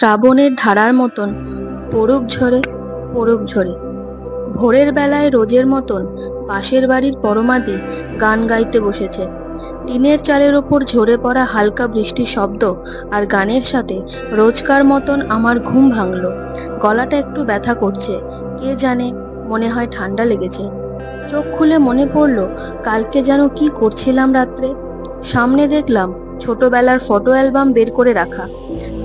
শ্রাবণের ধারার মতন পড়ুক ঝরে পড়ুক ঝরে। ভোরের বেলায় রোজের মতন পাশের বাড়ির পরমাদি গান গাইতে বসেছে। টিনের চালের ওপর ঝরে পড়া হালকা বৃষ্টির শব্দ আর গানের সাথে রোজকার মতন আমার ঘুম ভাঙল। গলাটা একটু ব্যথা করছে, কে জানে, মনে হয় ঠান্ডা লেগেছে। চোখ খুলে মনে পড়ল কালকে যেন কি করছিলাম রাত্রে। সামনে দেখলাম ছোটবেলার ফটো অ্যালবাম বের করে রাখা।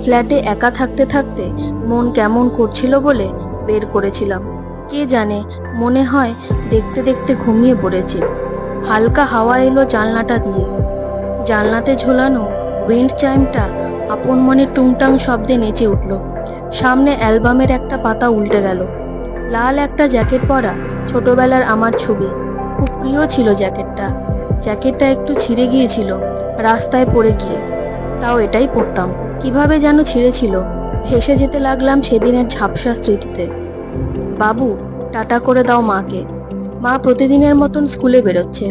ফ্ল্যাটে একা থাকতে থাকতে মন কেমন করছিল বলে বের করেছিলাম। কে জানে, মনে হয় দেখতে দেখতে ঘুমিয়ে পড়েছি। হালকা হাওয়া এলো জানলাটা দিয়ে। জানলাতে ঝোলানো উইন্ড চাইমটা আপন মনে টুংটাং শব্দে নেচে উঠল। সামনে অ্যালবামের একটা পাতা উল্টে গেল। লাল একটা জ্যাকেট পরা ছোটবেলার আমার ছবি। খুব প্রিয় ছিল জ্যাকেটটা। জ্যাকেটটা একটু ছিঁড়ে গিয়েছিল রাস্তায় পড়ে গিয়ে, তাও এটাই পরতাম। কিভাবে যেন ছিঁড়েছিল। ভেসে যেতে লাগলাম সেদিনের ঝাপসা স্মৃতিতে। বাবু, টাটা করে দাও মাকে। মা প্রতিদিনের মতন স্কুলে বেরোচ্ছে।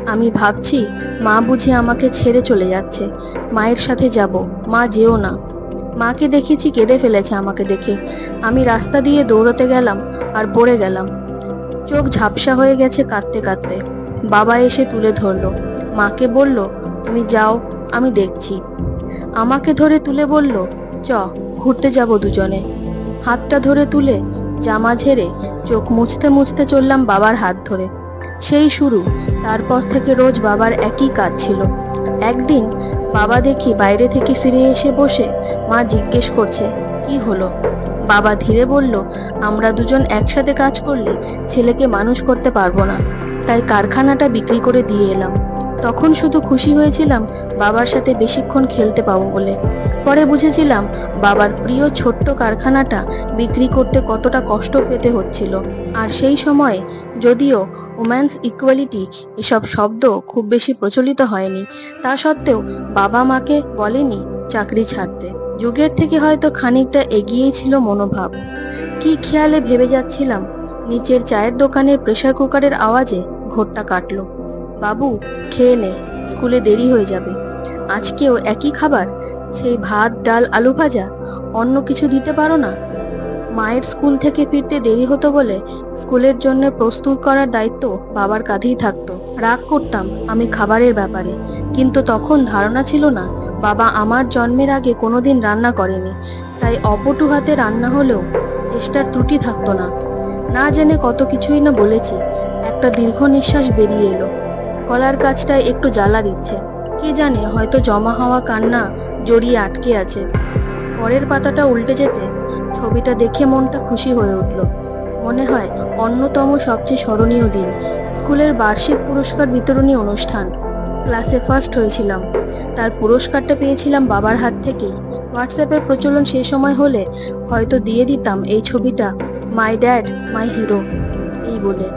আমি ভাবছি মা বুঝি আমাকে ছেড়ে চলে যাচ্ছে। মায়ের সাথে যাব। মা যেও না। মাকে দেখেছি কেঁদে ফেলেছে আমাকে দেখে। আমি রাস্তা দিয়ে দৌড়তে গেলাম আর পড়ে গেলাম। চোখ ঝাপসা হয়ে গেছে কাঁদতে কাঁদতে। বাবা এসে তুলে ধরলো। মাকে বলল, তুমি যাও, আমি দেখছি। আমাকে ধরে তুলে বলল, চ, ঘুরতে যাব দুজনে। হাতটা ধরে তুলে জামা ঝেড়ে চোখ মুছতে মুছতে চললাম বাবার হাত ধরে। সেই শুরু। তারপর থেকে রোজ বাবার একই কাজ ছিল। একদিন বাবা দেখি বাইরে থেকে ফিরে এসে বসে। মা জিজ্ঞেস করছে, কি হলো? বাবা ধীরে বলল, আমরা দুজন একসাথে কাজ করলে ছেলেকে মানুষ করতে পারবো না, তাই কারখানাটা বিক্রি করে দিয়ে এলাম। তখন শুধু খুশি হয়েছিলাম বাবার সাথে বেশিক্ষণ খেলতে পাবো বলে। পরে বুঝেছিলাম বাবার প্রিয় ছোট্ট কারখানাটা বিক্রি করতে কতটা কষ্ট পেতে হচ্ছিল। আর সেই সময়ে যদিও উম্যান্স ইকুয়ালিটি এসব শব্দ খুব বেশি প্রচলিত হয়নি, তা সত্ত্বেও বাবা মাকে বলেনি চাকরি ছাড়তে। যুগের থেকে হয়তো খানিকটা এগিয়েই ছিল মনোভাব। কি খেয়ালে ভেবে যাচ্ছিলাম, নিচের চায়ের দোকানের প্রেসার কুকারের আওয়াজে ঘোরটা কাটলো। বাবু, খেয়ে নে, স্কুলে দেরি হয়ে যাবে। আজকেও একই খাবার, সেই ভাত ডাল আলু ভাজা, অন্য কিছু দিতে পারো না? মায়ের স্কুল থেকে ফিরতে দেরি হতো বলে স্কুলের জন্য প্রস্তুত করার দায়িত্ব বাবার কাঁধেই থাকতো। রাগ করতাম আমি খাবারের ব্যাপারে, কিন্তু তখন ধারণা ছিল না বাবা আমার জন্মের আগে কোনোদিন রান্না করেনি, তাই অপটু হাতে রান্না হলেও চেষ্টার ত্রুটি থাকতো না। না জেনে কত কিছুই না বলেছি। একটা দীর্ঘ নিঃশ্বাস বেরিয়ে এলো। গলার কাছটায় একটু জ্বালা দিচ্ছে। কে জানে, হয়তো জমা হওয়া কান্না জড়িয়ে আটকে আছে। পরের পাতাটা উল্টে যেতে ছবিটা দেখে মনটা খুশি হয়ে উঠল। মনে হয় অন্যতম সবচেয়ে স্মরণীয় দিন, স্কুলের বার্ষিক পুরস্কার বিতরণী অনুষ্ঠান। ক্লাসে ফার্স্ট হয়েছিলাম। তার পুরস্কারটা পেয়েছিলাম বাবার হাত থেকেই। হোয়াটসঅ্যাপের প্রচলন সে সময় হলে হয়তো দিয়ে দিতাম এই ছবিটা, মাই ড্যাড মাই হিরো এই বলে।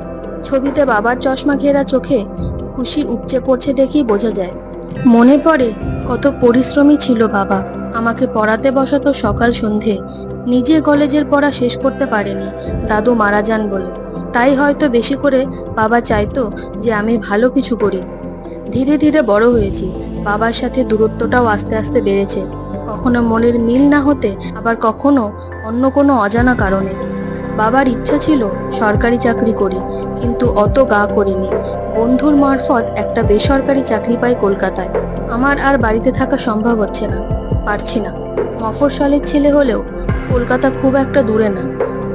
ছবিতে বাবার চশমা ঘেরা চোখে খুশি উপচে পড়ছে দেখেই বোঝা যায়। মনে পড়ে কত পরিশ্রমী ছিল বাবা। আমাকে পড়াতে বসাতো সকাল সন্ধে। নিজে কলেজের পড়া শেষ করতে পারেনি, দাদু মারা যান বলে। তাই হয়তো বেশি করে বাবা চাইতো যে আমি ভালো কিছু করি। ধীরে ধীরে বড় হয়েছি। বাবার সাথে দূরত্বটাও আস্তে আস্তে বেড়েছে। কখনো মনের মিল না হতে, আবার কখনো অন্য কোনো অজানা কারণে। বাবার ইচ্ছা ছিল সরকারি চাকরি করি, কিন্তু অত গা করিনি। বন্ধুর মারফত একটা বেসরকারি চাকরি পাই কলকাতায়। আমার আর বাড়িতে থাকা সম্ভব হচ্ছে না, পারছি না। মফস্বলের ছেলে হলেও কলকাতা খুব একটা দূরে না।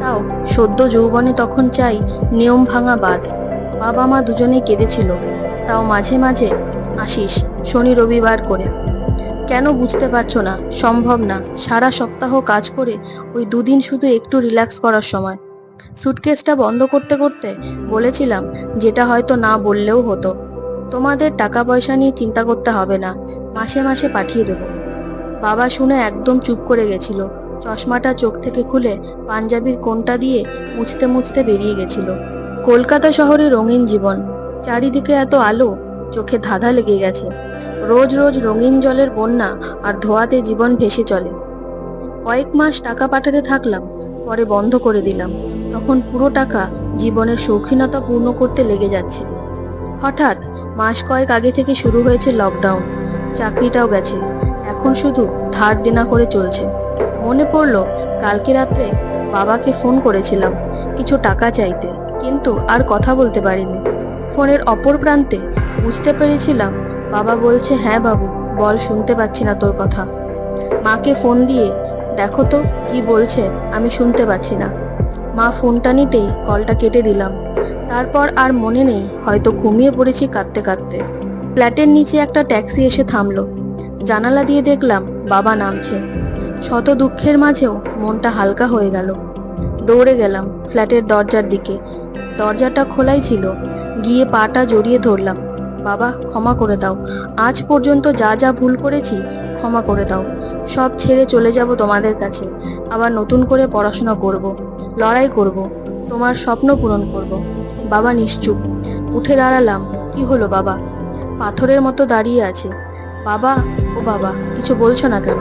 তাও সদ্য যৌবনে তখন চাই নিয়ম ভাঙা বাঁধ। বাবা মা দুজনেই কেঁদেছিল। তাও মাঝে মাঝে আসিস, শনি রবিবার করে। কেন বুঝতে পারছো না? সম্ভব না। সারা সপ্তাহ কাজ করে ওই দুদিন শুধু একটু রিল্যাক্স করার সময়। সুটকেসটা বন্ধ করতে করতে বলেছিলাম, যেটা হয়তো না বললেও হতো, তোমাদের টাকা পয়সা নিয়ে চিন্তা করতে হবে না, মাসে মাসে পাঠিয়ে দেব। বাবা শুনে একদম চুপ করে গেছিল। চশমাটা চোখ থেকে খুলে পাঞ্জাবির কোণটা দিয়ে মুছতে মুছতে বেরিয়ে গেছিল। কলকাতা শহরে রঙিন জীবন, চারিদিকে এত আলো, চোখে ধাঁধা লেগে গেছে। রোজ রোজ রঙিন জলের বন্যা আর ধোঁয়াতে জীবন ভেসে চলে। কয়েক মাস টাকা পাঠাতে থাকলাম, পরে বন্ধ করে দিলাম। তখন পুরো টাকা জীবনের শৌখিনতা পূর্ণ করতে লেগে যাচ্ছে। হঠাৎ মাস কয়েক আগে থেকে শুরু হয়েছে লকডাউন। চাকরিটাও গেছে। এখন শুধু ধার দেনা করে চলছে। মনে পড়লো কালকে রাত্রে বাবাকে ফোন করেছিলাম কিছু টাকা চাইতে, কিন্তু আর কথা বলতে পারিনি। ফোনের অপর প্রান্তে বুঝতে পেরেছিলাম বাবা বলছে, হ্যাঁ বাবু বল, শুনতে পাচ্ছি না তোর কথা। মাকে ফোন দিয়ে দেখো তো কি বলছে, আমি শুনতে পাচ্ছি না। মা ফোনটা নিতেই কলটা কেটে দিলাম। তারপর আর মনে নেই, হয়তো ঘুমিয়ে পড়েছি কাঁদতে কাঁদতে। ফ্ল্যাটের নিচে একটা ট্যাক্সি এসে থামলো। জানালা দিয়ে দেখলাম বাবা নামছে। শত দুঃখের মাঝেও মনটা হালকা হয়ে গেল। দৌড়ে গেলাম ফ্ল্যাটের দরজার দিকে। দরজাটা খোলাই ছিল। গিয়ে পাটা জড়িয়ে ধরলাম। বাবা, ক্ষমা করে দাও। আজ পর্যন্ত যা যা ভুল করেছি ক্ষমা করে দাও। সব ছেড়ে চলে যাব তোমাদের কাছে। আবার নতুন করে পড়াশোনা করব, লড়াই করব, তোমার স্বপ্ন পূরণ করব। বাবা নিশ্চুপ। উঠে দাঁড়ালাম। কি হলো বাবা? পাথরের মতো দাঁড়িয়ে আছে। বাবা, ও বাবা, কিছু বলছো না কেন?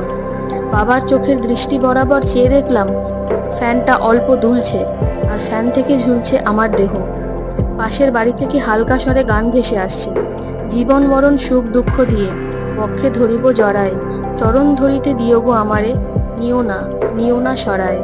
বাবার চোখের দৃষ্টি বরাবর চেয়ে দেখলাম ফ্যানটা অল্প দুলছে, আর ফ্যান থেকে ঝুলছে আমার দেহ। পাশের বাড়ি থেকে হালকা স্বরে গান ভেসে আসছে। জীবন মরণ সুখ দুঃখ দিয়ে বক্ষে ধরিব জড়ায়, চরণ ধরিতে দিও গো আমারে, নিও না, নিও না সরায়।